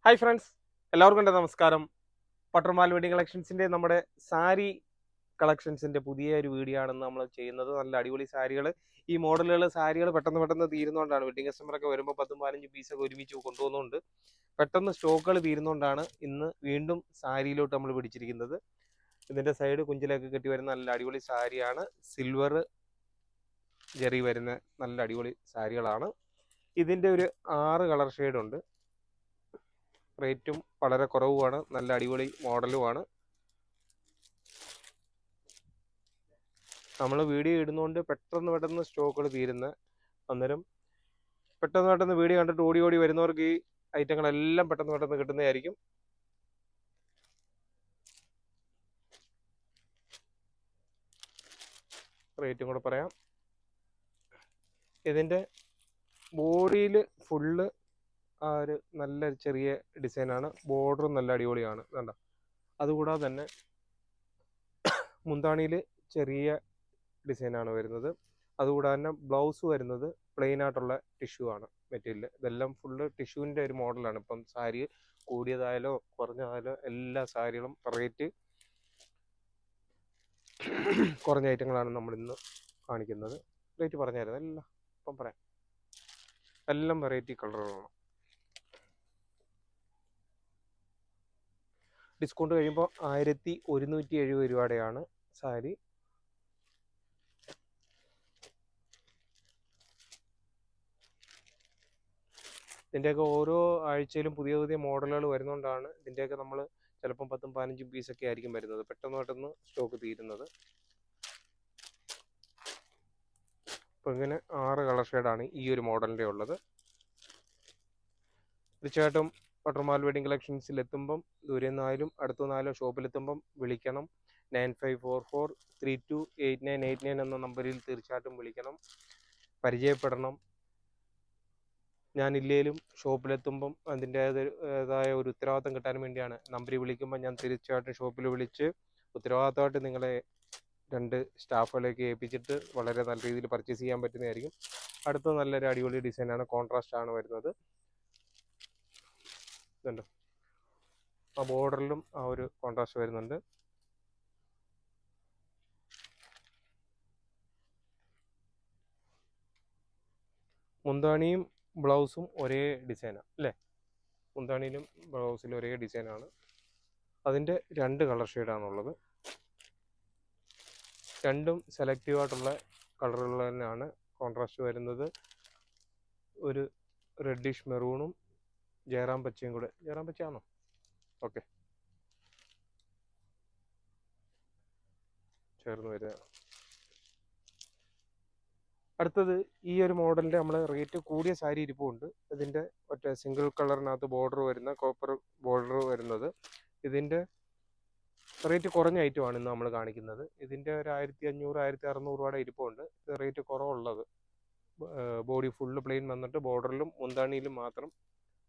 Hi friends, എല്ലാവർക്കും എൻ്റെ നമസ്കാരം. പട്ടർമാൽ വെഡിങ് കളക്ഷൻസിൻ്റെ നമ്മുടെ സാരി കളക്ഷൻസിൻ്റെ പുതിയൊരു വീഡിയോ ആണ് നമ്മൾ ചെയ്യുന്നത്. നല്ല അടിപൊളി സാരികൾ, ഈ മോഡലുകൾ സാരികൾ പെട്ടെന്ന് പെട്ടെന്ന് തീരുന്നതുകൊണ്ടാണ്. വെഡിങ് കസ്റ്റമറൊക്കെ വരുമ്പോൾ 10-15 പീസൊക്കെ ഒരുമിച്ച് കൊണ്ടുപോകുന്നതുകൊണ്ട് പെട്ടെന്ന് സ്റ്റോക്കുകൾ തീരുന്നതുകൊണ്ടാണ് ഇന്ന് വീണ്ടും സാരിയിലോട്ട് നമ്മൾ പിടിച്ചിരിക്കുന്നത്. ഇതിൻ്റെ സൈഡ് കുഞ്ചിലൊക്കെ കെട്ടി വരുന്ന നല്ല അടിപൊളി സാരിയാണ്. സിൽവർ ജെറി വരുന്ന നല്ല അടിപൊളി സാരികളാണ്. ഇതിൻ്റെ ഒരു 6 കളർ ഷെയ്ഡുണ്ട്. റേറ്റും വളരെ കുറവുമാണ്. നല്ല അടിപൊളി മോഡലുമാണ്. നമ്മൾ വീഡിയോ ഇടുന്നതുകൊണ്ട് പെട്ടെന്ന് സ്റ്റോക്കുകൾ തീരുന്ന, അന്നേരം പെട്ടെന്ന് വീഡിയോ കണ്ടിട്ട് ഓടി ഓടി വരുന്നവർക്ക് ഈ ഐറ്റങ്ങളെല്ലാം പെട്ടെന്ന് കിട്ടുന്നതായിരിക്കും. റേറ്റും കൂടെ പറയാം. ഇതിൻ്റെ ബോഡിയിൽ ഫുള്ള് ആ ഒരു നല്ല ചെറിയ ഡിസൈനാണ്. ബോർഡറും നല്ല അടിപൊളിയാണ്, കണ്ടോ. അതുകൂടാതെ തന്നെ മുന്താണിയിൽ ചെറിയ ഡിസൈനാണ് വരുന്നത്. അതുകൂടാതെ തന്നെ ബ്ലൗസ് വരുന്നത് പ്ലെയിൻ ആയിട്ടുള്ള ടിഷ്യൂ ആണ് മെറ്റീരിയൽ. ഇതെല്ലാം ഫുള്ള് ടിഷ്യൂവിൻ്റെ ഒരു മോഡലാണ്. ഇപ്പം സാരി കൂടിയതായാലോ കുറഞ്ഞതായാലോ എല്ലാ സാരികളും റേറ്റ് കുറഞ്ഞ ഐറ്റങ്ങളാണ് നമ്മൾ ഇന്ന് കാണിക്കുന്നത്. റേറ്റ് പറഞ്ഞായിരുന്നു എല്ലാം, ഇപ്പം പറയാം. എല്ലാം വെറൈറ്റി കളറുകളാണ്. ഡിസ്കൗണ്ട് കഴിയുമ്പോൾ 1170 രൂപയുടെയാണ് സാരി. ഇതിൻ്റെയൊക്കെ ഓരോ ആഴ്ചയിലും പുതിയ മോഡലുകൾ വരുന്നതുകൊണ്ടാണ് ഇതിൻ്റെയൊക്കെ നമ്മൾ ചിലപ്പം 10-15 പീസൊക്കെ ആയിരിക്കും വരുന്നത്. പെട്ടെന്ന് സ്റ്റോക്ക് തീരുന്നത്. അപ്പോൾ ഇങ്ങനെ 6 കളർ ഷെയ്ഡാണ് ഈ ഒരു മോഡലിൻ്റെ ഉള്ളത്. തീർച്ചയായിട്ടും പട്ടർമാൽ വെഡിങ് കളക്ഷൻസിൽ എത്തുമ്പം ദൂരെ നിന്നായാലും അടുത്തു നിന്നായാലും ഷോപ്പിലെത്തുമ്പം വിളിക്കണം. 9544328989 എന്ന നമ്പറിൽ തീർച്ചയായിട്ടും വിളിക്കണം, പരിചയപ്പെടണം. ഞാനില്ലേലും ഷോപ്പിലെത്തുമ്പം അതിൻ്റേതായ ഒരു ഉത്തരവാദിത്തം കിട്ടാൻ വേണ്ടിയാണ്. നമ്പറിൽ വിളിക്കുമ്പോൾ ഞാൻ തീർച്ചയായിട്ടും ഷോപ്പിൽ വിളിച്ച് ഉത്തരവാദിത്തമായിട്ട് നിങ്ങളെ 2 സ്റ്റാഫുകളേക്ക് ഏൽപ്പിച്ചിട്ട് വളരെ നല്ല രീതിയിൽ പർച്ചേസ് ചെയ്യാൻ പറ്റുന്നതായിരിക്കും. അടുത്ത നല്ലൊരു അടിപൊളി ഡിസൈനാണ്. കോൺട്രാസ്റ്റ് ആണ് വരുന്നത്. ഇതുണ്ട്, ആ ബോർഡറിലും ആ ഒരു കോൺട്രാസ്റ്റ് വരുന്നുണ്ട്. മുന്താണിയും ബ്ലൗസും ഒരേ ഡിസൈനാണ് അല്ലേ. മുന്താണിയിലും ബ്ലൗസിലും ഒരേ ഡിസൈനാണ്. അതിൻ്റെ 2 കളർ ഷെയ്ഡാണുള്ളത്. രണ്ടും സെലക്റ്റീവായിട്ടുള്ള കളറുകൾ തന്നെയാണ്. കോൺട്രാസ്റ്റ് വരുന്നത് ഒരു റെഡിഷ് മെറൂണും ജയറാം പച്ചയും കൂടെ. ജയറാം പച്ചയാണോ? ഓക്കെ, ചേർന്ന് വരിക. അടുത്തത് ഈ ഒരു മോഡലിൻ്റെ നമ്മൾ റേറ്റ് കൂടിയ സാരി ഇരിപ്പുണ്ട്. ഇതിൻ്റെ ഒറ്റ സിംഗിൾ കളറിനകത്ത് ബോർഡർ വരുന്ന കോപ്പർ ബോർഡർ വരുന്നത്. ഇതിൻ്റെ റേറ്റ് കുറഞ്ഞ ഐറ്റമാണ് ഇന്ന് നമ്മൾ കാണിക്കുന്നത്. ഇതിൻ്റെ ഒരു 1500-1600 രൂപയുടെ ഇരിപ്പുണ്ട്. ഇത് റേറ്റ് കുറവുള്ളത്. ബോഡി ഫുള്ള് പ്ലെയിൻ വന്നിട്ട് ബോർഡറിലും മുന്താണിയിലും മാത്രം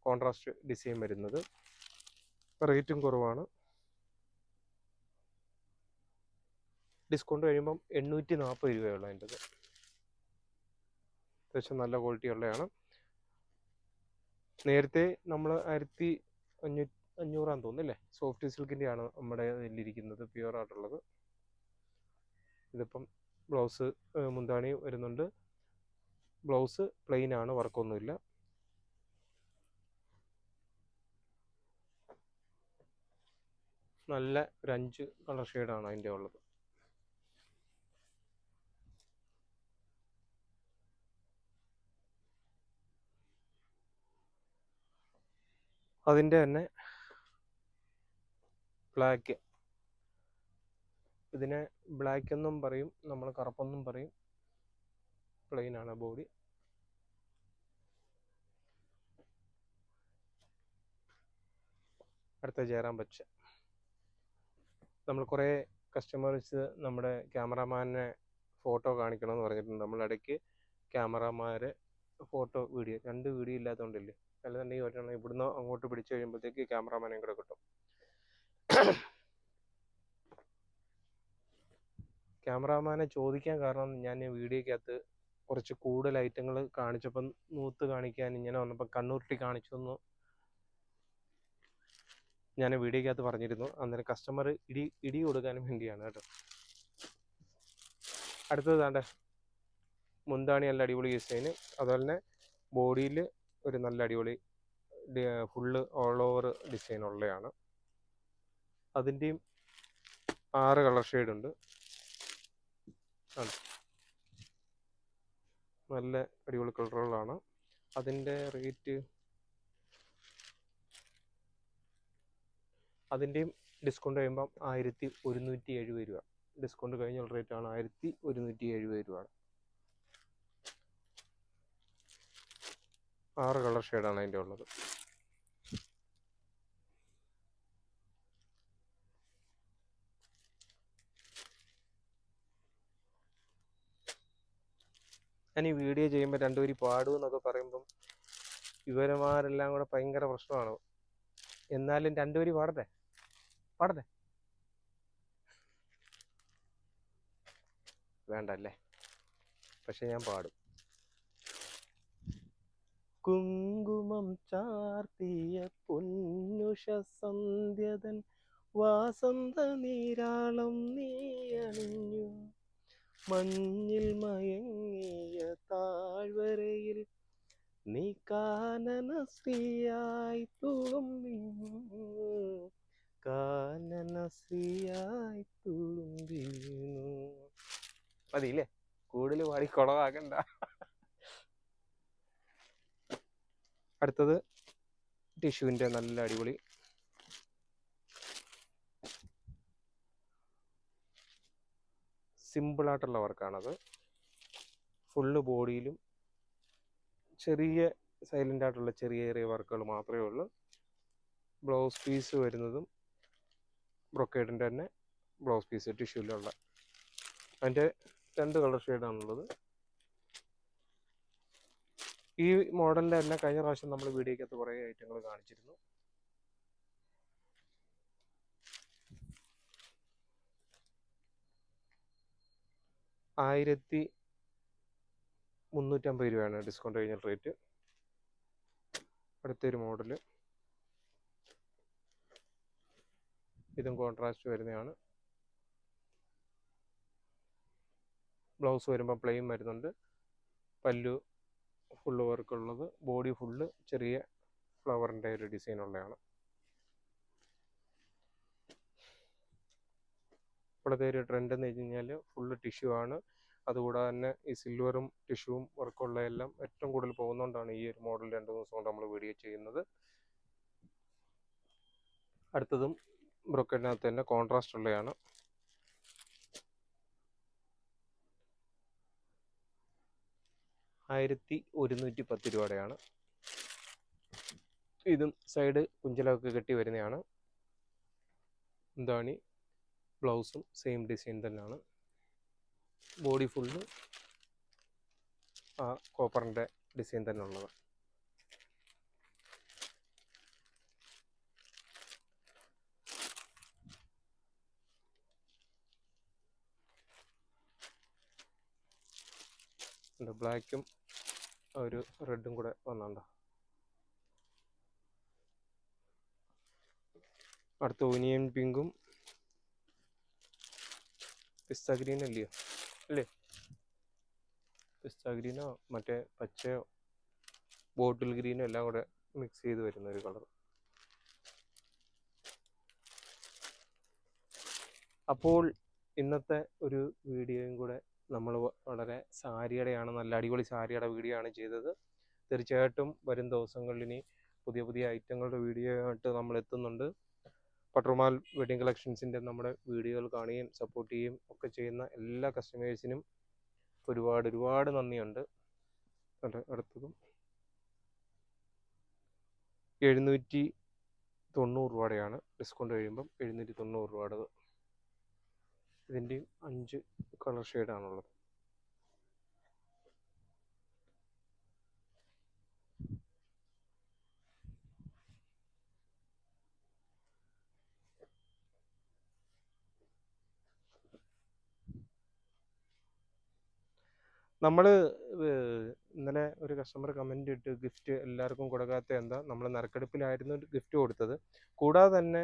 കോൺട്രാസ്റ്റ് ഡിസൈൻ വരുന്നത്. റേറ്റും കുറവാണ്. ഡിസ്കൗണ്ട് കഴിയുമ്പം 840 രൂപയുള്ള അതിൻ്റെ. അത്യാവശ്യം നല്ല ക്വാളിറ്റി ഉള്ളതാണ്. നേരത്തെ നമ്മൾ 1500 തോന്നുന്നു അല്ലേ. സോഫ്റ്റ് സിൽക്കിൻ്റെ ആണ് നമ്മുടെ ഇതിലിരിക്കുന്നത്, പ്യുവർ ആയിട്ടുള്ളത്. ഇതിപ്പം ബ്ലൗസ് മുന്താണി വരുന്നുണ്ട്. ബ്ലൗസ് പ്ലെയിൻ ആണ്, വർക്കൊന്നുമില്ല. നല്ല ഒരു 5 കളർ ഷെയ്ഡാണ് അതിൻ്റെ ഉള്ളത്. അതിൻ്റെ തന്നെ ബ്ലാക്ക്, ഇതിനെ ബ്ലാക്ക് എന്നും പറയും, നമ്മൾ കറുപ്പെന്നും പറയും. പ്ലെയിൻ ആണ് ബോഡി. അടുത്ത ജയറാം പച്ച. നമ്മൾ കുറേ കസ്റ്റമേഴ്സ് നമ്മുടെ ക്യാമറാമാനെ ഫോട്ടോ കാണിക്കണമെന്ന് പറഞ്ഞിട്ടുണ്ട്. നമ്മളിടയ്ക്ക് ക്യാമറാമാരെ ഫോട്ടോ വീഡിയോ 2 വീഡിയോ ഇല്ലാത്തതുകൊണ്ടില്ലേ. അല്ലെന്നുണ്ടെങ്കിൽ ഒരെണ്ണം ഇവിടുന്ന് അങ്ങോട്ട് പിടിച്ചു കഴിയുമ്പോഴത്തേക്ക് ക്യാമറാമാനെയും കൂടെ കിട്ടും. ക്യാമറാമാനെ ചോദിക്കാൻ കാരണം ഞാൻ വീഡിയോക്കകത്ത് കുറച്ച് കൂടുതൽ ഐറ്റങ്ങൾ കാണിച്ചപ്പം നൂത്ത് കാണിക്കാൻ ഇങ്ങനെ വന്നപ്പോൾ കണ്ണുരുട്ടി കാണിച്ചൊന്ന് ഞാൻ വീഡിയോക്കകത്ത് പറഞ്ഞിരുന്നു. അന്നേരം കസ്റ്റമർ ഇടി കൊടുക്കാനും വേണ്ടിയാണ് കേട്ടോ. അടുത്തത് താണ്ടെ മുന്താണി നല്ല അടിപൊളി ഡിസൈന്, അതുപോലെ തന്നെ ബോഡിയിൽ ഒരു നല്ല അടിപൊളി ഫുള്ള് ഓൾ ഓവർ ഡിസൈൻ ഉള്ളതാണ്. അതിൻ്റെയും 6 കളർ ഷെയ്ഡ് ഉണ്ട്. നല്ല അടിപൊളി കളറുകളാണ്. അതിൻ്റെ റേറ്റ്, അതിൻ്റെയും ഡിസ്കൗണ്ട് കഴിയുമ്പം 1170 രൂപ. ഡിസ്കൗണ്ട് കഴിഞ്ഞുള്ള റേറ്റാണ് 1170 രൂപ. 6 കളർ ഷെയ്ഡാണ് അതിൻ്റെ ഉള്ളത്. ഞാൻ ഈ വീഡിയോ ചെയ്യുമ്പോൾ രണ്ടുപേരി പാടും എന്നൊക്കെ പറയുമ്പം ഇവരമാരെല്ലാം കൂടെ ഭയങ്കര പ്രശ്നമാണ്. എന്നാലും രണ്ടുപേരി പാടട്ടെ. വേണ്ട അല്ലേ? പക്ഷെ ഞാൻ പാടും. കുങ്കുമം ചാർത്തിയ പൊന്നുഷ സന്ധ്യതൻ വാസന്ത നീരാളം നീ അണിഞ്ഞു, മഞ്ഞിൽ മയങ്ങിയ താഴ്വരയിൽ നീ കാനന ശ്രീയായി തുളുമ്പിനു, കാനന ശ്രീയായി തുളുമ്പിനു. മതിയില്ലേ? കൂടുതൽ പാടി കുളവാക്കണ്ട. അടുത്തത് ടിഷ്യൂവിൻ്റെ നല്ല അടിപൊളി സിമ്പിളായിട്ടുള്ള വർക്കാണത്. ഫുള്ള് ബോഡിയിലും ചെറിയ സൈലൻ്റ് ആയിട്ടുള്ള ചെറിയ വർക്കുകൾ മാത്രമേ ഉള്ളൂ. ബ്ലൗസ് പീസ് വരുന്നതും ബ്രൊക്കേഡിൻ്റെ തന്നെ ബ്ലൗസ് പീസ് ടിഷ്യൂവിലുള്ള. അതിൻ്റെ 2 കളർ ഷെയ്ഡാണുള്ളത്. ഈ മോഡലിൻ്റെ തന്നെ കഴിഞ്ഞ പ്രാവശ്യം നമ്മൾ വീഡിയോക്കകത്ത് കുറേ ഐറ്റങ്ങൾ കാണിച്ചിരുന്നു. $1350 രൂപയാണ് ഡിസ്കൗണ്ട് കഴിഞ്ഞ റേറ്റ്. അടുത്തൊരു മോഡൽ, ഇതും കോൺട്രാസ്റ്റ് വരുന്നതാണ്. ബ്ലൗസ് വരുമ്പോൾ പ്ലെയിൻ വരുന്നുണ്ട്. പല്ലു ഫുള്ള് വർക്കുള്ളത്, ബോഡി ഫുള്ള് ചെറിയ ഫ്ലവറിൻ്റെ ഒരു ഡിസൈൻ ഉള്ളതാണ്. ഇപ്പോഴത്തെ ഒരു ട്രെൻഡ് എന്ന് വെച്ച് കഴിഞ്ഞാൽ ഫുള്ള് ടിഷ്യൂ ആണ്. അതുകൂടാതെ തന്നെ ഈ സിൽവറും ടിഷ്യൂവും വർക്കുള്ള എല്ലാം ഏറ്റവും കൂടുതൽ പോകുന്നതുകൊണ്ടാണ് ഈ ഒരു മോഡൽ 2 ദിവസം കൊണ്ട് നമ്മൾ വീഡിയോ ചെയ്യുന്നത്. അടുത്തതും ബ്രൊക്കേഡിനകത്ത് തന്നെ കോൺട്രാസ്റ്റ് ഉള്ളതാണ്. $1110 ഇതും സൈഡ് കുഞ്ചലൊക്കെ കെട്ടി വരുന്നതാണ്. എന്താണ് ബ്ലൗസും സെയിം ഡിസൈൻ തന്നെയാണ്. ബോഡി ഫുള്ള് ആ കോപ്പറിൻ്റെ ഡിസൈൻ തന്നെ ഉള്ളത്. ബ്ലാക്കും ഒരു റെഡും കൂടെ വന്നുണ്ടോ. അടുത്ത ഒനിയൻ പിങ്കും പിസ്ത ഗ്രീൻ അല്ലയോ അല്ലേ? പിസ്ത ഗ്രീനോ മറ്റേ പച്ചയോ ബോട്ടിൽ ഗ്രീനോ എല്ലാം കൂടെ മിക്സ് ചെയ്ത് വരുന്ന ഒരു കളർ. അപ്പോൾ ഇന്നത്തെ ഒരു വീഡിയോയും കൂടെ നമ്മൾ വളരെ സാരിയുടെയാണ്, നല്ല അടിപൊളി സാരിയുടെ വീഡിയോ ആണ് ചെയ്തത്. തീർച്ചയായിട്ടും വരും ദിവസങ്ങളിൽ ഇനി പുതിയ ഐറ്റങ്ങളുടെ വീഡിയോ ആയിട്ട് നമ്മൾ എത്തുന്നുണ്ട്. പട്രുമാൽ വെഡിങ് കളക്ഷൻസിൻ്റെ നമ്മുടെ വീഡിയോകൾ കാണുകയും സപ്പോർട്ട് ചെയ്യുകയും ഒക്കെ ചെയ്യുന്ന എല്ലാ കസ്റ്റമേഴ്സിനും ഒരുപാട് നന്ദിയുണ്ട്. അടുത്തതും 790 രൂപയുടെയാണ്. ഡിസ്കൗണ്ട് കഴിയുമ്പം 790 രൂപയുടേത്. ഇതിൻ്റെയും 5 കളർ ഷെയ്ഡാണുള്ളത്. നമ്മൾ ഇന്നലെ ഒരു കസ്റ്റമർ കമൻ്റ് ഇട്ട് ഗിഫ്റ്റ് എല്ലാവർക്കും കൊടുക്കാത്ത എന്താ, നമ്മൾ നറുക്കെടുപ്പിലായിരുന്നു ഗിഫ്റ്റ് കൊടുത്തത്. കൂടാതെ തന്നെ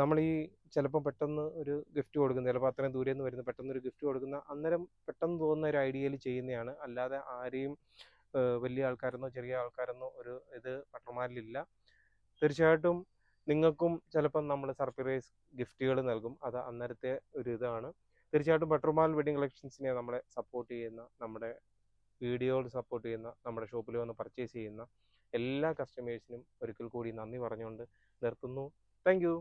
നമ്മൾ ഈ ചിലപ്പോൾ പെട്ടെന്ന് ഒരു ഗിഫ്റ്റ് കൊടുക്കുന്ന, ചിലപ്പോൾ അത്രയും ദൂരെ നിന്ന് വരുന്ന പെട്ടെന്ന് ഒരു ഗിഫ്റ്റ് കൊടുക്കുന്ന അന്നേരം പെട്ടെന്ന് തോന്നുന്ന ഒരു ഐഡിയയിൽ ചെയ്യുന്നതാണ്. അല്ലാതെ ആരെയും വലിയ ആൾക്കാരെന്നോ ചെറിയ ആൾക്കാരെന്നോ ഒരു ഇത് പട്ടർമാലിലില്ല. തീർച്ചയായിട്ടും നിങ്ങൾക്കും ചിലപ്പം നമ്മൾ സർപ്രൈസ് ഗിഫ്റ്റുകൾ നൽകും. അത് അന്നേരത്തെ ഒരു ഇതാണ്. തീർച്ചയായിട്ടും പട്ടർമാൽ വെഡിങ് കളക്ഷൻസിനെ നമ്മളെ സപ്പോർട്ട് ചെയ്യുന്ന, നമ്മുടെ വീഡിയോകൾ സപ്പോർട്ട് ചെയ്യുന്ന, നമ്മുടെ ഷോപ്പിൽ വന്ന് പർച്ചേസ് ചെയ്യുന്ന എല്ലാ കസ്റ്റമേഴ്സിനും ഒരിക്കൽ കൂടി നന്ദി പറഞ്ഞുകൊണ്ട് നിർത്തുന്നു. Thank you.